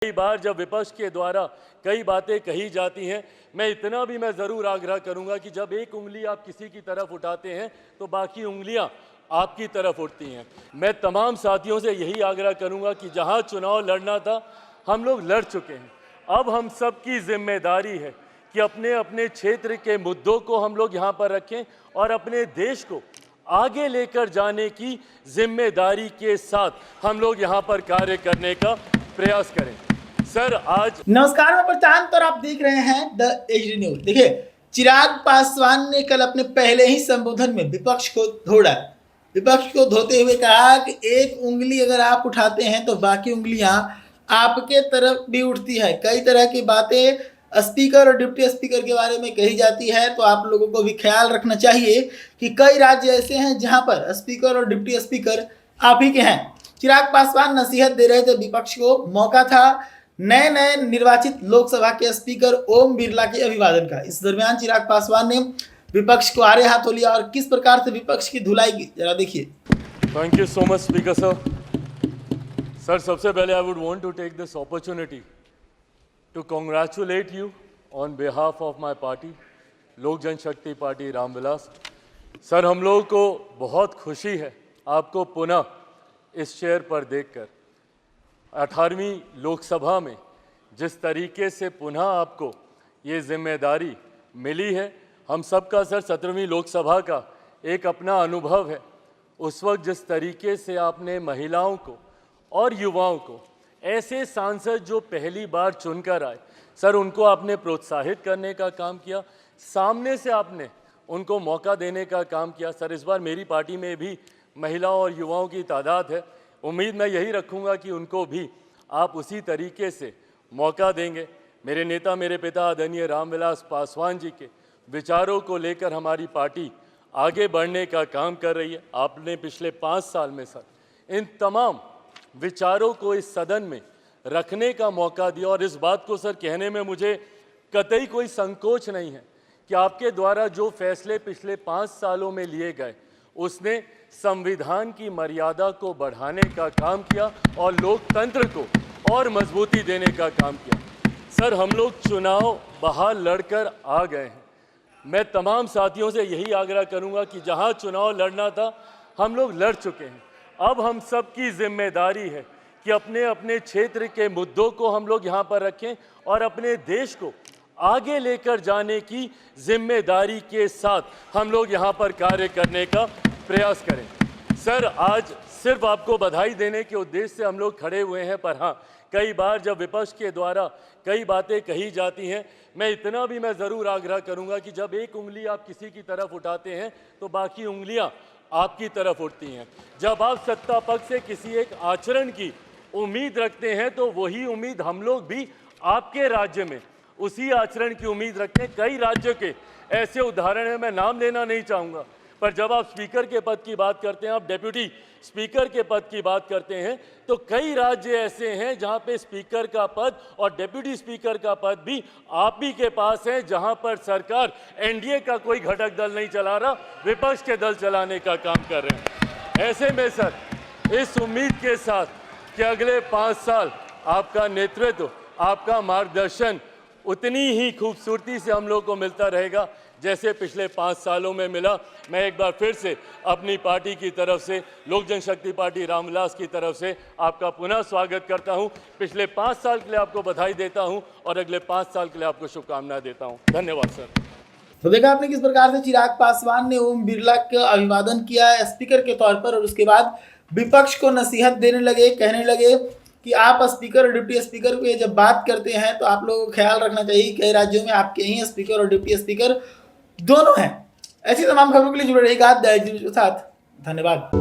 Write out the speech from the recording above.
कई बार जब विपक्ष के द्वारा कई बातें कही जाती हैं, मैं इतना भी मैं ज़रूर आग्रह करूंगा कि जब एक उंगली आप किसी की तरफ उठाते हैं तो बाकी उंगलियां आपकी तरफ उठती हैं। मैं तमाम साथियों से यही आग्रह करूंगा कि जहां चुनाव लड़ना था हम लोग लड़ चुके हैं। अब हम सब की जिम्मेदारी है कि अपने अपने क्षेत्र के मुद्दों को हम लोग यहाँ पर रखें और अपने देश को आगे लेकर जाने की जिम्मेदारी के साथ हम लोग यहाँ पर कार्य करने का प्रयास करें। सर आज नमस्कार, मैं प्रशांत और आप देख रहे हैं द एचडी न्यूज। देखिए, चिराग पासवान ने कल अपने पहले ही संबोधन में विपक्ष को धोड़ा। विपक्ष को धोते हुए कहा कि एक उंगली अगर आप उठाते हैं तो बाकी उंगलियां आपके तरफ भी उठती है। कई तरह की बातें स्पीकर और डिप्टी स्पीकर के बारे में कही जाती है, तो आप लोगों को भी ख्याल रखना चाहिए कि कई राज्य ऐसे हैं जहां पर स्पीकर और डिप्टी स्पीकर आप ही के हैं। चिराग पासवान नसीहत दे रहे थे विपक्ष को। मौका था नए नए निर्वाचित लोकसभा के स्पीकर ओम बिरला के अभिवादन का। इस दरमियान चिराग पासवान ने विपक्ष को आड़े हाथों लिया और किस प्रकार से विपक्ष की धुलाई की, जरा देखिए। Thank you so much speaker sir. सबसे पहले I would want to take this opportunity to congratulate you on behalf of my party, Lok Janshakti party Ramvilas. Sir, हम लोगों को बहुत खुशी है आपको पुनः इस चेयर पर देखकर। 18वीं लोकसभा में जिस तरीके से पुनः आपको ये जिम्मेदारी मिली है, हम सबका सर 17वीं लोकसभा का एक अपना अनुभव है। उस वक्त जिस तरीके से आपने महिलाओं को और युवाओं को, ऐसे सांसद जो पहली बार चुनकर आए, सर उनको आपने प्रोत्साहित करने का काम किया, सामने से आपने उनको मौका देने का काम किया। सर, इस बार मेरी पार्टी में भी महिलाओं और युवाओं की तादाद है। उम्मीद मैं यही रखूंगा कि उनको भी आप उसी तरीके से मौका देंगे। मेरे नेता, मेरे पिता आदरणीय रामविलास पासवान जी के विचारों को लेकर हमारी पार्टी आगे बढ़ने का काम कर रही है। आपने पिछले 5 साल में सर इन तमाम विचारों को इस सदन में रखने का मौका दिया और इस बात को सर कहने में मुझे कतई कोई संकोच नहीं है कि आपके द्वारा जो फैसले पिछले 5 सालों में लिए गए उसने संविधान की मर्यादा को बढ़ाने का काम किया और लोकतंत्र को और मजबूती देने का काम किया। सर, हम लोग चुनाव बाहर लड़कर आ गए हैं। मैं तमाम साथियों से यही आग्रह करूंगा कि जहां चुनाव लड़ना था हम लोग लड़ चुके हैं। अब हम सब की जिम्मेदारी है कि अपने अपने क्षेत्र के मुद्दों को हम लोग यहाँ पर रखें और अपने देश को आगे लेकर जाने की जिम्मेदारी के साथ हम लोग यहाँ पर कार्य करने का प्रयास करें। सर, आज सिर्फ आपको बधाई देने के उद्देश्य से हम लोग खड़े हुए हैं, पर हाँ, कई बार जब विपक्ष के द्वारा कई बातें कही जाती हैं, मैं इतना भी मैं ज़रूर आग्रह करूंगा कि जब एक उंगली आप किसी की तरफ उठाते हैं तो बाकी उंगलियां आपकी तरफ उठती हैं। जब आप सत्ता पक्ष से किसी एक आचरण की उम्मीद रखते हैं तो वही उम्मीद हम लोग भी आपके राज्य में उसी आचरण की उम्मीद रखते हैं। कई राज्यों के ऐसे उदाहरण हैं, मैं नाम लेना नहीं चाहूँगा, पर जब आप स्पीकर के पद की बात करते हैं, आप डेप्यूटी स्पीकर के पद की बात करते हैं, तो कई राज्य ऐसे हैं जहां पे स्पीकर का पद और डेप्यूटी स्पीकर का पद भी आप ही के पास है, जहां पर सरकार एनडीए का कोई घटक दल नहीं चला रहा, विपक्ष के दल चलाने का काम कर रहे हैं। ऐसे में सर, इस उम्मीद के साथ कि अगले 5 साल आपका नेतृत्व, आपका मार्गदर्शन उतनी ही खूबसूरती से हम लोग को मिलता रहेगा जैसे पिछले 5 सालों में मिला। मैं एक बार फिर से अपनी पार्टी की तरफ से, लोक जनशक्ति पार्टी रामविलास की तरफ से आपका पुनः स्वागत करता हूं। पिछले 5 साल के लिए आपको बधाई देता हूं और अगले 5 साल के लिए आपको शुभकामनाएं देता हूं। धन्यवाद सर। तो देखा आपने किस प्रकार से चिराग पासवान ने ओम बिरला का अभिवादन किया स्पीकर के तौर पर, और उसके बाद विपक्ष को नसीहत देने लगे, कहने लगे कि आप स्पीकर और डिप्टी स्पीकर पे जब बात करते हैं तो आप लोगों को ख्याल रखना चाहिए कई राज्यों में आपके ही स्पीकर और डिप्टी स्पीकर दोनों हैं। ऐसी तमाम खबरों के लिए जुड़े रहिएगा द एचडी न्यूज के साथ। धन्यवाद।